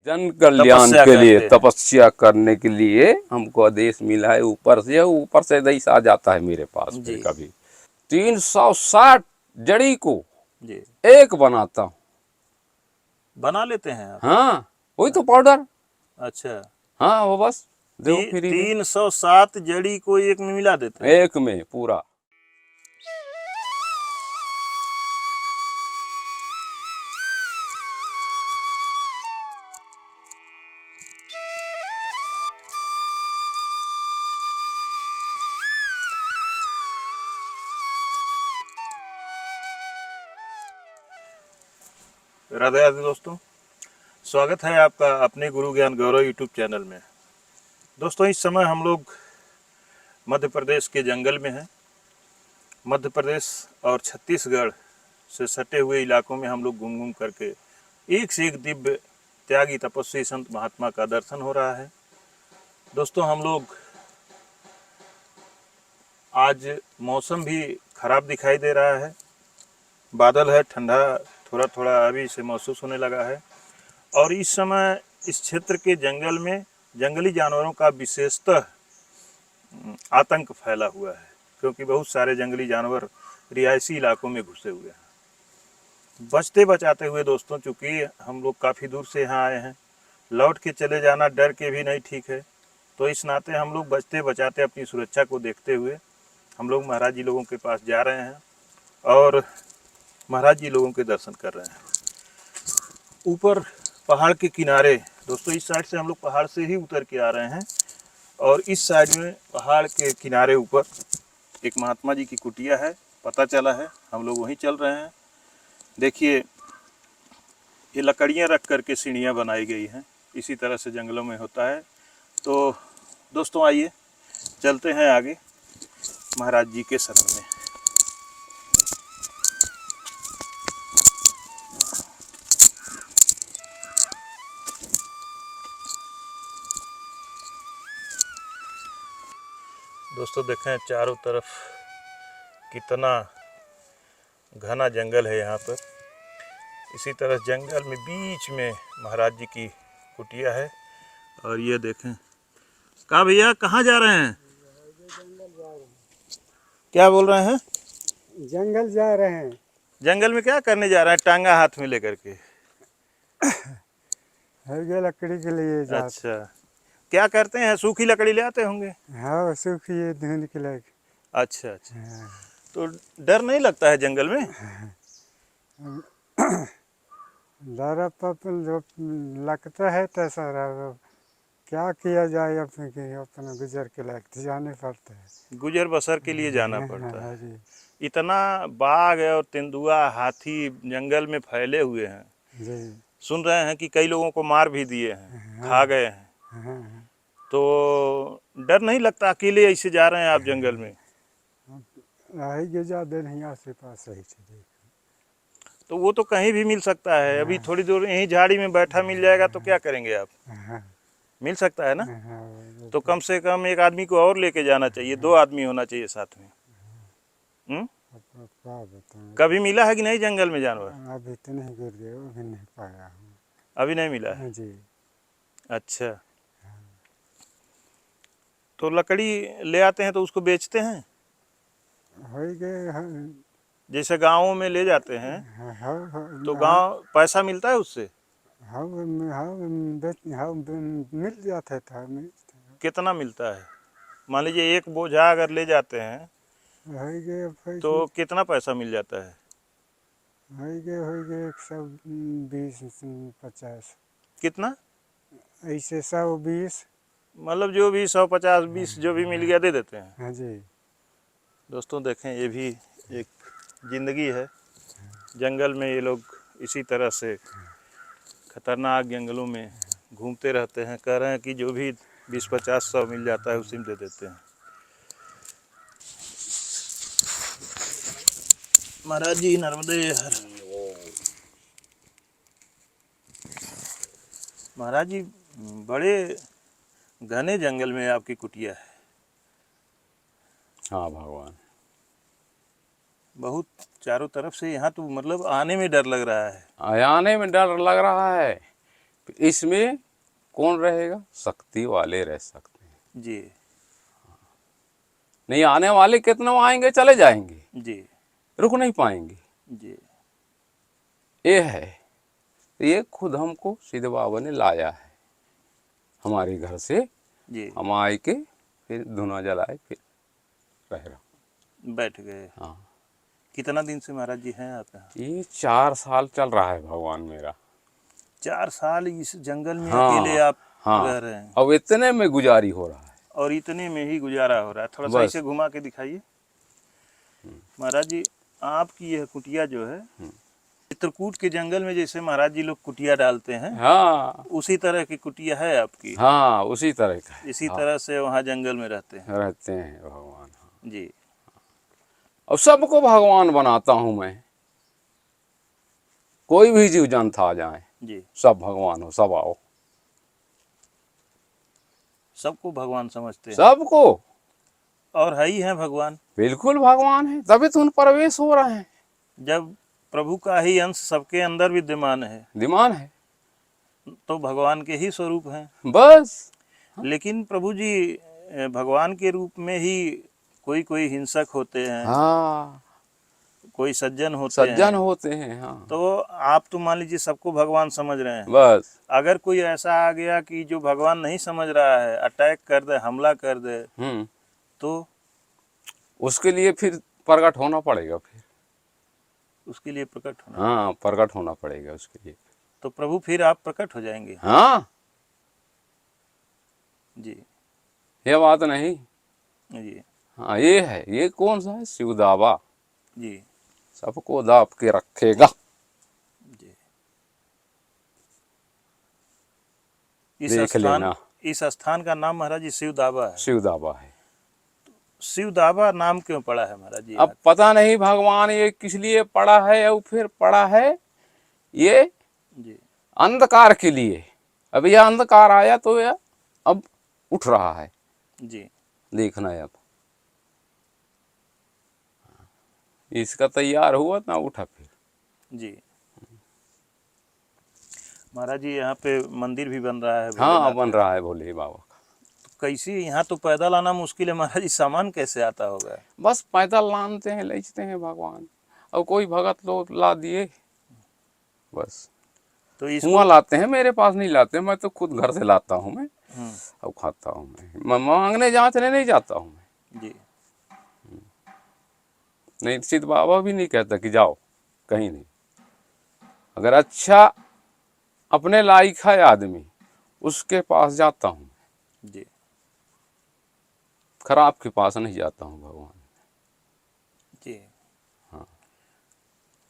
जन कल्याण के लिए तपस्या करने के लिए हमको आदेश मिला है ऊपर से आदेश आ जाता है मेरे पास। फिर कभी 360 जड़ी को जी एक बनाता हूँ। बना लेते हैं आप? हाँ वही तो पाउडर। अच्छा हाँ वो बस दो फ्री में 307 जड़ी को एक में मिला देते हैं? एक में पूरा। राधे राधे दोस्तों, स्वागत है आपका अपने गुरु ज्ञान गौरव यूट्यूब चैनल में। दोस्तों इस समय हम लोग मध्य प्रदेश के जंगल में हैं। मध्य प्रदेश और छत्तीसगढ़ से सटे हुए इलाकों में हम लोग घूम घूम करके एक से एक दिव्य त्यागी तपस्वी संत महात्मा का दर्शन हो रहा है। दोस्तों हम लोग आज मौसम भी खराब दिखाई दे रहा है, बादल है, ठंडा थोड़ा थोड़ा अभी से महसूस होने लगा है। और इस समय इस क्षेत्र के जंगल में जंगली जानवरों का विशेषतः आतंक फैला हुआ है, क्योंकि बहुत सारे जंगली जानवर रिहायशी इलाकों में घुसे हुए हैं। बचते बचाते हुए दोस्तों, चूँकि हम लोग काफ़ी दूर से यहाँ आए हैं, लौट के चले जाना डर के भी नहीं ठीक है, तो इस नाते हम लोग बचते बचाते अपनी सुरक्षा को देखते हुए हम लोग महाराज जी लोगों के पास जा रहे हैं और महाराज जी लोगों के दर्शन कर रहे हैं। ऊपर पहाड़ के किनारे दोस्तों, इस साइड से हम लोग पहाड़ से ही उतर के आ रहे हैं और इस साइड में पहाड़ के किनारे ऊपर एक महात्मा जी की कुटिया है, पता चला है, हम लोग वहीं चल रहे हैं। देखिए ये लकड़ियाँ रख करके सीढ़ियाँ बनाई गई हैं, इसी तरह से जंगलों में होता है। तो दोस्तों आइए चलते हैं आगे महाराज जी के शरण में। दोस्तों देखें चारों तरफ कितना घना जंगल है यहाँ पर। इसी तरह जंगल में बीच में महाराज जी की कुटिया है। और ये देखें, कहाँ भैया कहाँ जा रहे हैं? क्या बोल रहे हैं? जंगल जा रहे हैं। जंगल में क्या करने जा रहे हैं टांगा हाथ में लेकर के? है लकड़ी के लिए जाते। अच्छा, क्या करते हैं? सूखी लकड़ी ले आते होंगे? हाँ सूखी है धुंध के लिए। अच्छा अच्छा, तो डर नहीं लगता है जंगल में? डर लगता है तो सारा क्या किया जाए, अपना गुजर के लायक तो जाने पड़ता है। गुजर बसर के लिए जाना पड़ता है। इतना बाघ और तेंदुआ हाथी जंगल में फैले हुए हैं जी। सुन रहे हैं कि कई लोगों को मार भी दिए हैं, खा गए हैं। तो डर नहीं लगता? अकेले ऐसे जा रहे हैं आप जंगल में? आएंगे ज़्यादा नहीं आसे पास ही से। तो वो तो कहीं भी मिल सकता है। अभी थोड़ी दूर यहीं झाड़ी में बैठा मिल जाएगा तो क्या करेंगे आप? मिल सकता है ना? तो कम से कम एक आदमी को और लेके जाना चाहिए, 2 आदमी होना चाहिए साथ में। कभी मिला है कि नहीं जंगल में जानवर? अभी तो नहीं गुरुदेव, अभी नहीं पाया हूँ। अभी नहीं मिला है जी। अच्छा, तो लकड़ी ले आते हैं तो उसको बेचते हैं? हो गए जैसे गाँवों में ले जाते हैं तो गांव पैसा मिलता है उससे? मिल जाता था। कितना मिलता है? मान लीजिए एक बोझा अगर ले जाते हैं तो कितना पैसा मिल जाता है? हो गए 120-150। कितना? ऐसे 120, मतलब जो भी 150-20 जो भी मिल गया दे देते हैं। हाँ जी। दोस्तों देखें, ये भी एक ज़िंदगी है। जंगल में ये लोग इसी तरह से खतरनाक जंगलों में घूमते रहते हैं। कह रहे हैं कि जो भी 20-50-100 मिल जाता है उसी में दे देते हैं। महाराज जी नर्मदे हर। महाराज जी बड़े घने जंगल में आपकी कुटिया है। हाँ भगवान, बहुत चारों तरफ से। यहाँ तो मतलब आने में डर लग रहा है। आने में डर लग रहा है, इसमें कौन रहेगा? शक्ति वाले रह सकते हैं। जी नहीं आने वाले कितने आएंगे चले जाएंगे, जी रुक नहीं पाएंगे। जी ये है, ये खुद हमको सीधे बाबा ने लाया है हमारे घर से। जी हम आए के फिर धुना जलाए फिर रह रहा। बैठ गए। हाँ, कितना दिन से महाराज जी हैं आप यहाँ? ये 4 साल चल रहा है भगवान मेरा। 4 साल इस जंगल में हाँ, अकेले आप हाँ, रह रहे हैं, अब इतने में गुजारी हो रहा है। और इतने में ही गुजारा हो रहा है। थोड़ा सा बस। इसे घुमा के दिखाइए महाराज जी। आपकी यह कुटिया जो है चित्रकूट के जंगल में जैसे महाराज जी लोग कुटिया डालते हैं, हाँ उसी तरह की कुटिया है आपकी? हाँ, उसी तरह का है। इसी हाँ, तरह से वहाँ जंगल में रहते हैं? रहते हैं भगवान। हाँ। जी और सबको भगवान बनाता हूँ मैं। कोई भी जीव जंतु आ जाए, जी, सब भगवान हो, सब आओ। सबको भगवान समझते हैं? सबको, और है ही है भगवान। बिल्कुल भगवान है, तभी तो उन प्रवेश हो रहे हैं। जब प्रभु का ही अंश सबके अंदर विद्यमान है विद्यमान है, तो भगवान के ही स्वरूप हैं। बस। लेकिन प्रभु जी भगवान के रूप में ही कोई कोई हिंसक होते हैं, हाँ, कोई सज्जन होते सज्जन हैं। होते हैं। हाँ, तो आप तो मान लीजिए सबको भगवान समझ रहे हैं, बस। अगर कोई ऐसा आ गया कि जो भगवान नहीं समझ रहा है, अटैक कर दे, हमला कर दे, तो उसके लिए फिर प्रकट होना पड़ेगा। फिर उसके लिए प्रकट होना। हाँ, प्रकट होना पड़ेगा उसके लिए। तो प्रभु फिर आप प्रकट हो जाएंगे? हाँ, जी ये बात नहीं। जी हाँ, ये है, ये कौन सा है? शिव दावा जी सबको दाप के रखेगा। जी। देख लेना। इस स्थान का नाम महाराज जी शिव दावा है? शिव दावा है। शिव दावा नाम क्यों पड़ा है महाराज जी? अब पता नहीं भगवान ये किस लिए पड़ा है, और फिर पड़ा है ये जी अंधकार के लिए। अब यह अंधकार आया तो यह अब उठ रहा है, जी। देखना है अब। इसका तैयार हुआ ना, उठा फिर। जी महाराज जी यहाँ पे मंदिर भी बन रहा है? हाँ, बन रहा है भोले बाबा का। तो कैसे? यहाँ तो पैदल आना मुश्किल है महाराज जी, सामान कैसे आता होगा? बस पैदल लानते हैं, लेचते हैं भगवान, और कोई भगत लोग ला दिए बस। तो हुआ इसको लाते हैं, मेरे पास नहीं लाते, मैं तो खुद घर से लाता हूँ मैं, और खाता हूँ मैं मांगने जांचने नहीं जाता हूँ मैं। जी नहीं, सिद्ध बाबा भी नहीं कहता कि जाओ कहीं नहीं। अगर अच्छा अपने लायक है आदमी, उसके पास जाता हूँ, जी खराब के पास नहीं जाता हूँ भगवान। जी। हाँ।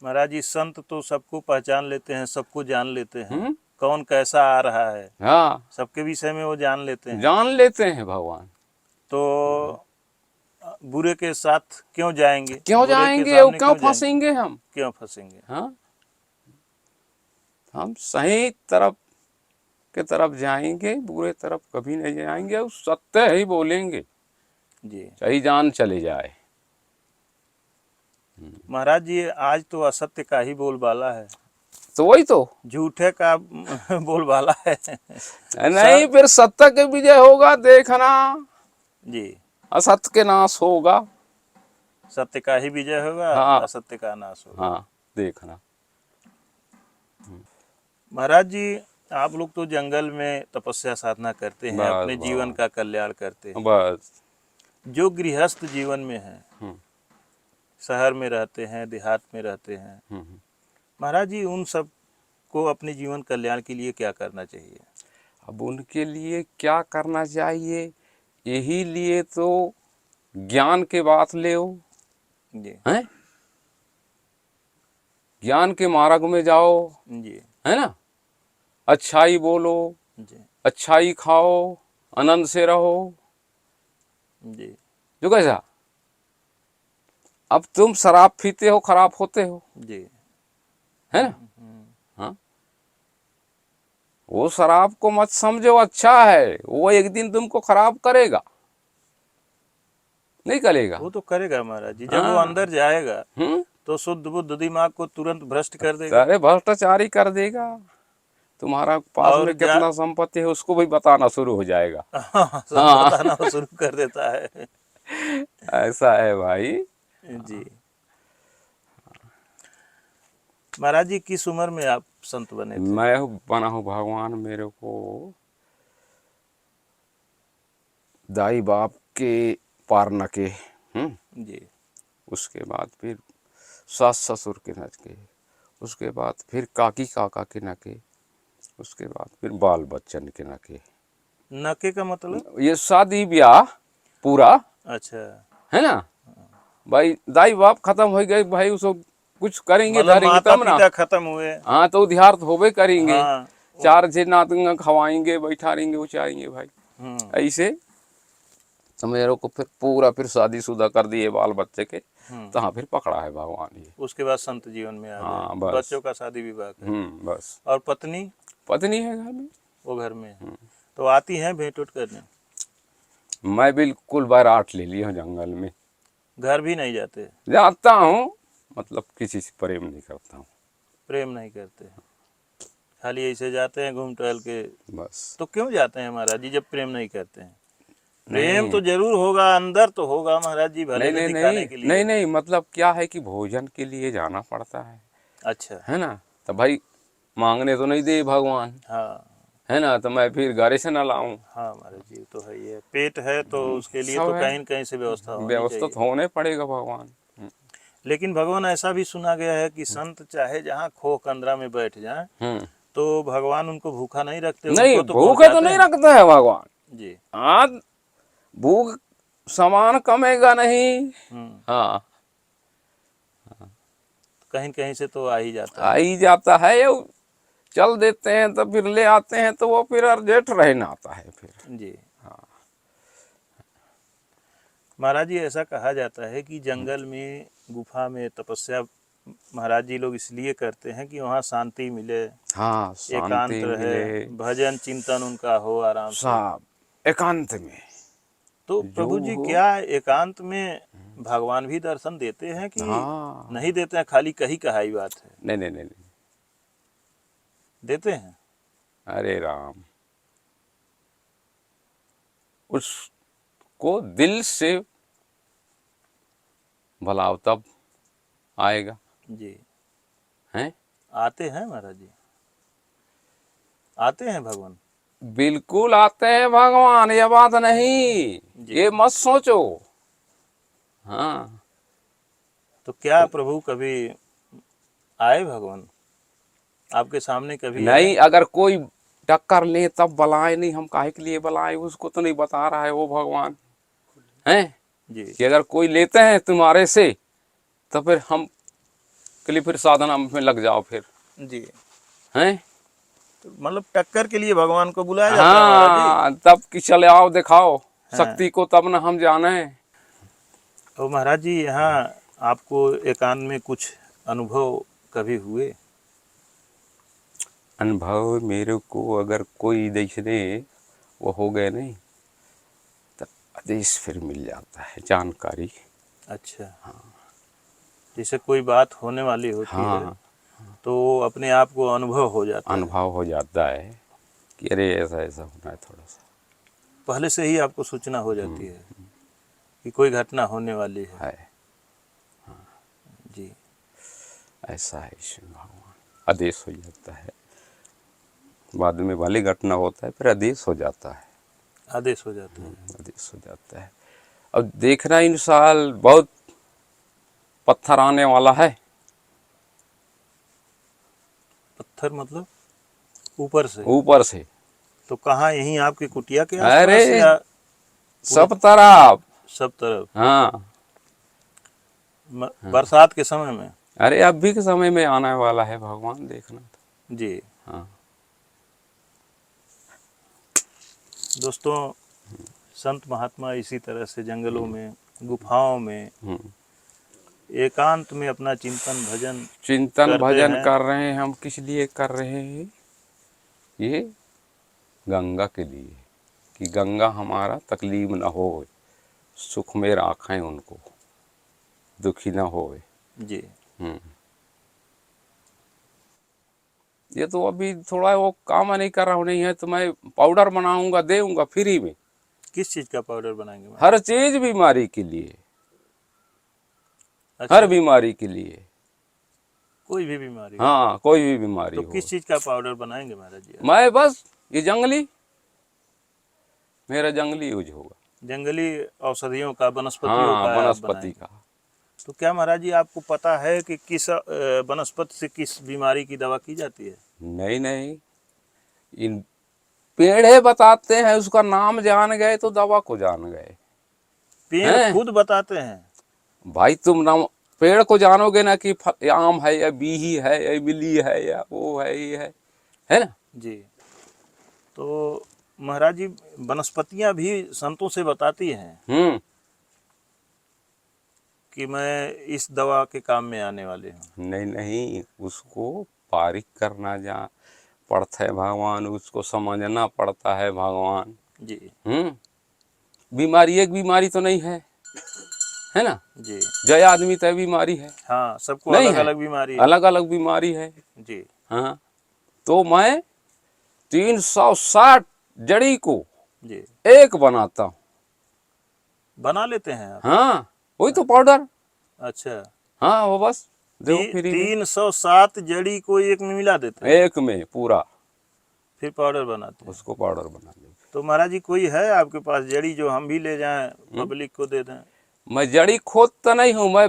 महाराज जी संत तो सबको पहचान लेते हैं, सबको जान लेते हैं, हम्म। कौन कैसा आ रहा है हाँ, सबके विषय में वो जान लेते हैं। जान लेते हैं भगवान। तो बुरे के साथ क्यों जाएंगे? क्यों बुरे के जाएंगे और सामने क्यों जाएंगे? फंसेंगे हम? क्यों फंसेंगे? हाँ, हम सही तरफ के तरफ जाएंगे, बुरे तरफ कभी नहीं जाएंगे, और सत्य ही बोलेंगे, जी सही जान चले जाए। महाराज जी आज तो असत्य का ही बोलबाला है, तो वही तो झूठे का बोलबाला है। नहीं, फिर सत्य के विजय होगा, देखना। जी असत्य के नाश होगा। सत्य का ही विजय होगा, हाँ। असत्य का नाश होगा। हाँ, देखना। महाराज जी आप लोग तो जंगल में तपस्या साधना करते हैं, बस, अपने जीवन का कल्याण करते हैं। बस। जो गृहस्थ जीवन में है, हम्म, शहर में रहते हैं, देहात में रहते हैं, महाराज जी उन सब को अपने जीवन कल्याण के लिए क्या करना चाहिए? अब उनके लिए क्या करना चाहिए, यही लिए तो ज्ञान के बात ले जी हैं, ज्ञान के मार्ग में जाओ, जी है ना। अच्छाई बोलो, जी अच्छाई खाओ, आनंद से रहो। जी जो कैसा, अब तुम शराब पीते हो, खराब होते हो, जी है ना। हाँ, वो शराब को मत समझो अच्छा है, वो एक दिन तुमको खराब करेगा, नहीं करेगा। वो तो करेगा महाराज जी, जब वो हाँ। अंदर जाएगा तो शुद्ध बुद्ध दिमाग को तुरंत भ्रष्ट कर देगा। सारे भ्रष्टाचारी कर देगा। तुम्हारा पास और में कितना संपत्ति है उसको भी बताना शुरू हो जाएगा। सब बताना शुरू कर देता है। ऐसा है भाई। जी महाराज जी, किस उम्र में आप संत बने थे? मैं बना हूँ, भगवान मेरे को दाई बाप के पार न के, जी उसके बाद फिर सास ससुर के न के, उसके बाद फिर काकी काका के न के, उसके बाद फिर बाल बच्चन के न के। नके का मतलब? ये शादी ब्याह पूरा अच्छा, है ना भाई। दाई बाप खत्म हो गए भाई, उसको कुछ करेंगे मतलब धरेंगे माता तब ना। पिता खत्म हुए। हाँ तो उद्धार तो होबे करेंगे। हाँ। चार जे नातुंगा खवाएंगे, बैठाएंगे, उचाएंगे भाई। ऐसे तो मेरे को फिर पूरा फिर शादीशुदा कर दिए बाल बच्चे के। तो हाँ फिर पकड़ा है भगवान ये। उसके बाद संत जीवन में आ हाँ गए। बस। बच्चों का शादी विवाह कर। बस। और पत्नी? पत्नी है घर में। वो घर में है। तो आती हैं भेंट उठ करने? मैं बिल्कुल बारात ले ली हूँ जंगल में। घर भी नहीं जाते? जाता हूँ, मतलब किसी से प्रेम नहीं करता हूँ। प्रेम नहीं करते, खाली ऐसे जाते हैं घूम टहल के बस। तो क्यों जाते हैं महाराज जी जब प्रेम नहीं करते हैं? प्रेम तो जरूर होगा, अंदर तो होगा महाराज जी, भले नहीं में नहीं दिखाने नहीं के लिए। नहीं नहीं, मतलब क्या है कि भोजन के लिए जाना पड़ता अच्छा। है ना। तो भाई मांगने तो नहीं दे भगवान, हाँ है ना। तो मैं फिर गाड़ी से ना लाऊं। हाँ महाराज जी, तो है ये पेट है तो उसके लिए सब तो है, कहीं न कहीं से व्यवस्था होनी व्यवस्था चाहिए। तो होने पड़ेगा भगवान। लेकिन भगवान ऐसा भी सुना गया है कि संत चाहे जहाँ खो कंदरा में बैठ जाएं तो भगवान उनको भूखा नहीं रखते, नहीं, उनको तो भूखे तो पहुंचाते नहीं हैं। रखता है भगवान। जी। आज भूख सामान कमेगा नहीं। हाँ, कहीं न कहीं से तो आ ही जाता आ है। ही जाता है। ये चल देते हैं तो फिर ले आते हैं तो वो फिर अर्जेंट रहना आता है फिर। जी। महाराज जी, ऐसा कहा जाता है कि जंगल में गुफा में तपस्या महाराज जी लोग इसलिए करते हैं कि वहाँ शांति मिले, हाँ, शांति एकांत रहे, मिले, भजन चिंतन उनका हो आराम से। सब एकांत में। तो जो प्रभु जी, हो। क्या एकांत में भगवान भी दर्शन देते हैं कि हाँ, नहीं देते हैं? खाली कही कहाई बात है? नहीं नहीं नहीं नहीं, देते हैं। अरे राम, उसको दिल से भलाव तब आएगा। जी। हैं? आते हैं महाराज जी, आते हैं भगवान। बिल्कुल आते हैं भगवान, ये बात नहीं, जी। ये मत सोचो। हाँ, तो क्या प्रभु कभी आए भगवान आपके सामने कभी आए? नहीं, अगर कोई टक्कर ले तब बुलाए, नहीं हम काहे के लिए बुलाए, उसको तो नहीं बता रहा है वो भगवान हैं जी। कि अगर कोई लेते हैं तुम्हारे से तो फिर हम के लिए फिर साधना में लग जाओ फिर। जी। हैं? तो मतलब टक्कर के लिए भगवान को बुलाया जाता है महाराज जी? हाँ, तब कि चले आओ दिखाओ हाँ। शक्ति को, तब ना हम जाने। तो महाराज जी, यहाँ आपको एकांत में कुछ अनुभव कभी हुए? अनुभव मेरे को अगर कोई देखने वो हो गए नहीं तो आदेश फिर मिल जाता है, जानकारी। अच्छा। हाँ। जैसे कोई बात होने वाली होती है हाँ, तो अपने आप को अनुभव हो जाता है, अनुभव हो जाता है कि अरे ऐसा ऐसा होना है थोड़ा सा। पहले से ही आपको सूचना हो जाती है कि कोई घटना होने वाली है। जी। ऐसा है, ईश्वर भगवान आदेश हो जाता है। बाद में भले घटना होता है फिर आदेश हो जाता है। आदेश हो जाता है। आदेश हो जाता है। अब देखना इन साल बहुत पत्थर आने वाला है। पत्थर मतलब ऊपर से? ऊपर से। तो कहाँ, यहीं आपकी कुटिया के आसपास अरे या सब तरफ। सब तरफ? हाँ, बरसात के समय में? अरे अभी के समय में आने वाला है भगवान, देखना। जी। हाँ। दोस्तों, संत महात्मा इसी तरह से जंगलों में, गुफाओं में, एकांत में अपना चिंतन भजन चिंतन करते भजन हैं। कर रहे हैं। हम किस लिए कर रहे हैं? ये गंगा के लिए, कि गंगा हमारा तकलीफ न हो, सुख में राखें उनको, दुखी न होए। जी। ये तो अभी थोड़ा वो काम नहीं कर रहा हूँ, नहीं है तो मैं पाउडर बनाऊंगा, देऊंगा फ्री में। किस चीज का पाउडर बनाएंगे महाराज? हर चीज बीमारी के लिए, अच्छा, हर बीमारी के लिए। कोई भी बीमारी हो? हाँ, कोई भी बीमारी तो हो। किस चीज का पाउडर बनाएंगे महाराज जी? मैं बस ये जंगली, मेरा जंगली यूज होगा। जंगली औषधियों का, वनस्पतियों हाँ, का आप वनस्पति बनाएंगे। का। तो क्या महाराज जी आपको पता है कि किस वनस्पति से किस बीमारी की दवा की जाती है? नहीं नहीं, इन पेड़े बताते हैं, उसका नाम जान गए तो दवा को जान गए। पेड़ हैं? खुद बताते हैं? भाई तुम नाम पेड़ को जानोगे ना कि आम है या बीही है या इमली है या वो है, ये है ना। जी। तो महाराज जी वनस्पतियां भी संतों से बताती हैं कि मैं इस दवा के काम में आने वाले हूँ। नहीं नहीं, उसको पारिक करना जा पड़ता है भगवान, उसको समझना पड़ता है भगवान। जी बीमारी एक बीमारी तो नहीं है ना। जी। जय आदमी तय बीमारी है। हाँ, सबको नहीं अलग है, अलग बीमारी है। अलग अलग बीमारी है। जी हाँ, तो मैं 360 जड़ी को जी। एक बनाता हूँ। बना लेते हैं आप? हाँ, वही तो पाउडर। अच्छा, हाँ, वो बस दो फ्री में। 307 जड़ी को एक में मिला देते हैं, एक में पूरा, फिर पाउडर बनाते हैं। उसको पाउडर बना लेंगे। तो महाराज जी कोई है आपके पास जड़ी जो हम भी ले जाएं, पब्लिक को दे दें? मैं जड़ी खोदता नहीं हूँ, मैं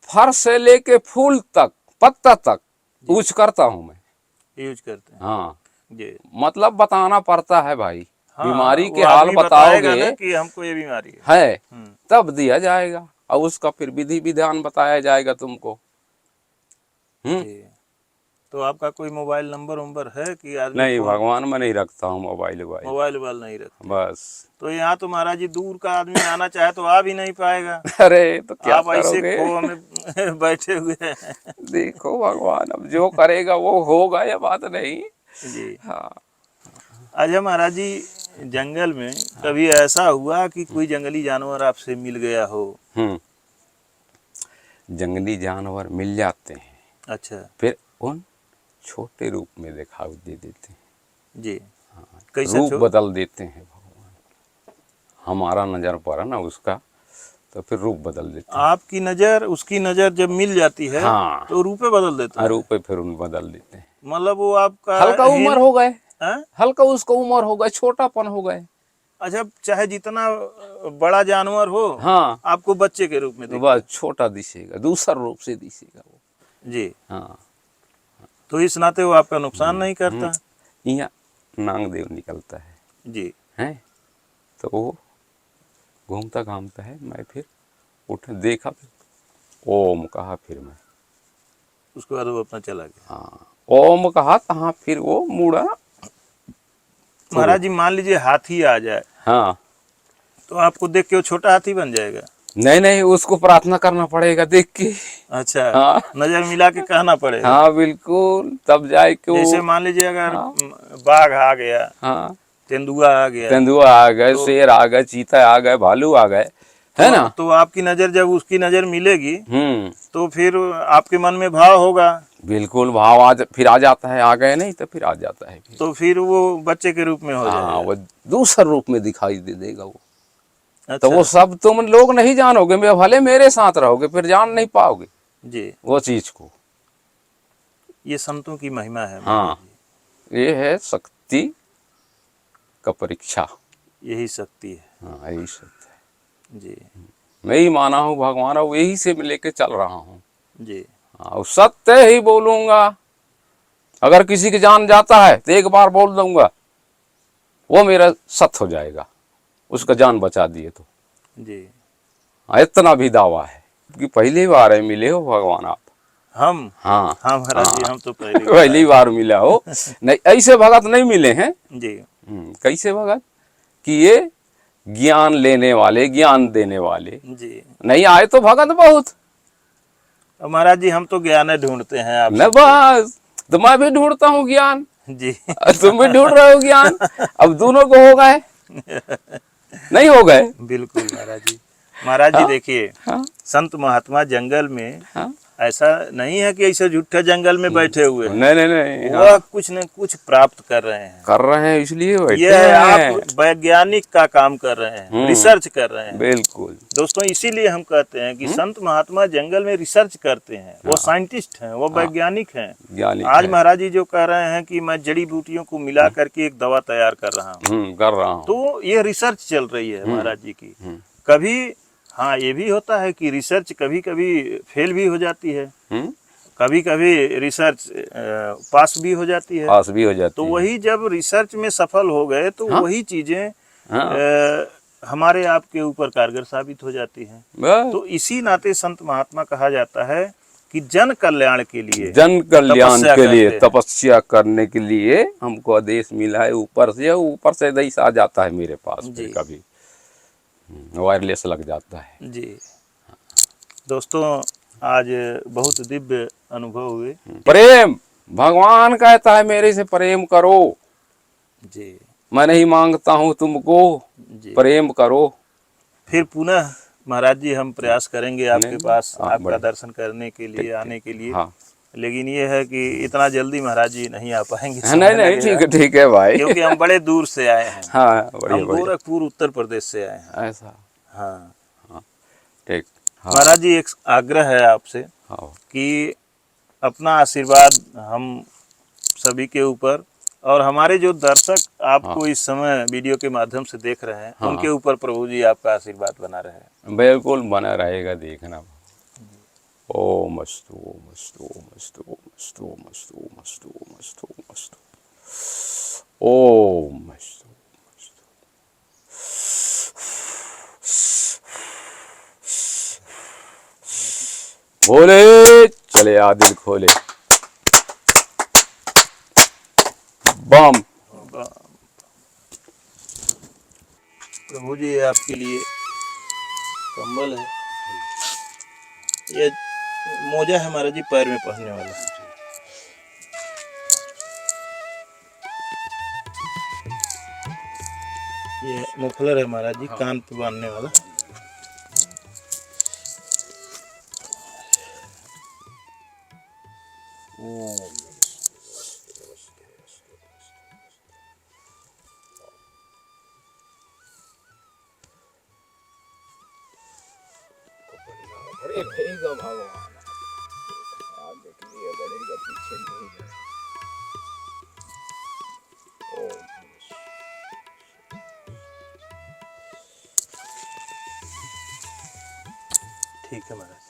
फर से लेके फूल तक, पत्ता तक यूज करता हूँ मैं। यूज करते हैं? हाँ, जी। मतलब बताना पड़ता है भाई। हाँ, बीमारी वो के हाल आदमी बताएगा बताओगे ना कि हमको ये बीमारी है। है तब दिया जाएगा, और उसका फिर विधि विधान बताया जाएगा तुमको। जी। तो आपका कोई मोबाइल नंबर है कि आदमी नहीं, फोन? भगवान में नहीं रखता हूँ मोबाइल वोबाइल। मोबाइल नहीं रखते? बस। तो यहाँ तो महाराज जी दूर का आदमी आना चाहे तो आ भी नहीं पाएगा। अरे तो क्या आप ऐसे करोगे? खो में बैठे हुए हैं। देखो भगवान अब जो करेगा वो होगा, ये बात नहीं। जी। हाँ। अच्छा महाराज जी, जंगल में कभी ऐसा हुआ कि कोई जंगली जानवर आपसे मिल गया हो? जंगली जानवर मिल जाते हैं। अच्छा। फिर उन छोटे रूप में दिखाई दे देते हैं। जी। हाँ, कैसा रूप बदल देते हैं भगवान। हमारा नजर पड़ा ना उसका, तो फिर रूप बदल देते हैं। आपकी नजर उसकी नजर जब मिल जाती है हाँ, तो रूपे बदल देते हैं? रूपे फिर उन बदल देते हैं। मतलब वो आपका हल्का उम्र हो गए, हैं? हल्का उसको उम्र हो गए, छोटापन हो गए। अच्छा, चाहे जितना बड़ा जानवर हो, हाँ, आपको बच्चे के रूप में तो दिखे? बस छोटा दिखेगा, दूसरा रूप से दिखेगा वो। जी। हाँ, तो इस नाते वो आपका नुकसान नहीं करता? यहाँ नांग देव निकलता है। जी। हैं, तो वो घूमता घामता है। मैं फिर उठ देखा, फिर ओम कहा, फिर मैं उसके बाद वो अपना चला गया? हाँ, ओम कहा कहाँ, फिर वो मुड़ा। महाराज जी मान लीजिए हाथी आ जाए, हाँ, तो आपको देख के वो छोटा हाथी बन जाएगा? नहीं नहीं, उसको प्रार्थना करना पड़ेगा देख के। अच्छा। हाँ, नजर मिला के कहना पड़ेगा? हाँ बिल्कुल, तब जाए के वो। जैसे मान लीजिए अगर हाँ, बाघ आ गया, हाँ, तेंदुआ आ गया, तेंदुआ आ गए, तो शेर आ गए, चीता आ गए, भालू आ गए, है ना। तो आपकी नजर जब उसकी नजर मिलेगी हम्म, तो फिर आपके मन में भाव होगा? बिल्कुल, भाव फिर आ जाता है। आ गए नहीं तो फिर आ जाता है फिर। तो फिर वो बच्चे के रूप में हो हाँ, जाएगा? वो दूसरे रूप में दिखाई दे देगा वो। अच्छा। तो वो सब तुम लोग नहीं जानोगे, भले मेरे साथ रहोगे, फिर जान नहीं पाओगे जी। वो चीज को। ये संतों की महिमा है। हाँ, ये है शक्ति का परीक्षा। यही शक्ति है। हाँ, यही सत्य है। जी। मैं ही माना हूँ भगवान, और यही से लेके चल रहा हूँ। जी। हाँ, सत्य ही बोलूंगा। अगर किसी की जान जाता है तो एक बार बोल दूंगा, वो मेरा सत्य हो जाएगा, उसका जान बचा दिए तो। जी। हाँ, इतना भी दावा है कि पहली बार है मिले हो भगवान आप। हम? हाँ, हाँ महाराज जी, हम तो पहली बार मिला हो। नहीं, ऐसे भगत नहीं मिले हैं। जी। कैसे भगत कि ये ज्ञान लेने वाले, ज्ञान देने वाले। जी। नहीं आए तो भगत बहुत। महाराज जी हम तो ज्ञान ढूंढते हैं आप। न बस, तो मैं भी ढूंढता हूँ ज्ञान, जी। तुम भी ढूंढ रहे हो ज्ञान। अब दोनों को हो गए, नहीं हो गए? बिल्कुल महाराज जी। महाराज जी देखिए, हाँ, संत महात्मा जंगल में हाँ, ऐसा नहीं है कि ऐसे झूठे जंगल में बैठे हुए हैं, नहीं नहीं नहीं, वह कुछ न कुछ प्राप्त कर रहे हैं। कर रहे हैं इसलिए बैठे यह हैं। आप वैज्ञानिक का काम कर रहे हैं, रिसर्च कर रहे हैं। बिल्कुल दोस्तों, इसीलिए हम कहते हैं कि संत महात्मा जंगल में रिसर्च करते हैं, वो साइंटिस्ट हैं, वो वैज्ञानिक हैं। ज्ञानी आज है। महाराज जी जो कह रहे हैं कि मैं जड़ी बूटियों को मिला करके एक दवा तैयार कर रहा हूँ, कर रहा हूँ। तो ये रिसर्च चल रही है महाराज जी की। कभी हाँ ये भी होता है कि रिसर्च कभी कभी फेल भी हो जाती है, कभी कभी रिसर्च पास भी हो जाती है। पास भी हो जाती तो है। वही जब रिसर्च में सफल हो गए तो वही चीजें हमारे आपके ऊपर कारगर साबित हो जाती हैं। बस, तो इसी नाते संत महात्मा कहा जाता है कि जन कल्याण के लिए, जन कल्याण तपस्या के लिए, करते हैं। तपस्या करने के लिए हमको आदेश मिला है ऊपर से देश आ जाता है मेरे पास। जी। फिर कभी वायरलेस लग जाता है। जी दोस्तों, आज बहुत दिव्य अनुभव हुए। प्रेम, भगवान कहता है मेरे से प्रेम करो, जी मैं नहीं मांगता हूँ तुमको, जी। प्रेम करो। फिर पुनः महाराज जी हम प्रयास करेंगे आपके नहीं, पास हाँ, आपका बढ़िया। दर्शन करने के लिए, आने के लिए। हाँ लेकिन ये है कि इतना जल्दी महाराज जी नहीं आ पाएंगे, नहीं समय नहीं, लगेगा। ठीक है भाई। क्योंकि हम बड़े दूर से आए हैं। हाँ बढ़िया हम बढ़िया, गोरखपुर उत्तर प्रदेश से आए हैं। ऐसा हाँ ठीक। हाँ महाराज जी, एक आग्रह है आपसे हाँ कि अपना आशीर्वाद हम सभी के ऊपर और हमारे जो दर्शक आपको इस समय वीडियो के माध्यम से देख रहे हैं, उनके ऊपर प्रभु जी आपका आशीर्वाद बना रहे। बिल्कुल बना रहेगा, देखना। ओम अस्तु ओम अस्तु ओम अस्तु ओम अस्तु ओम अस्तु ओम अस्तु ओम अस्तु ओम अस्तु ओम अस्तु। बोले चले आ दिल खोले, बम। प्रभु जी ये आपके लिए कंबल है, ये मोजा है महाराज जी पैर में पहनने वाला। ये मफलर है महाराज जी, कान पे बांधने वाला। बढ़ेगा भगवान, आप देखिए बढ़ेगा, पीछे नहीं है। ठीक है महाराज।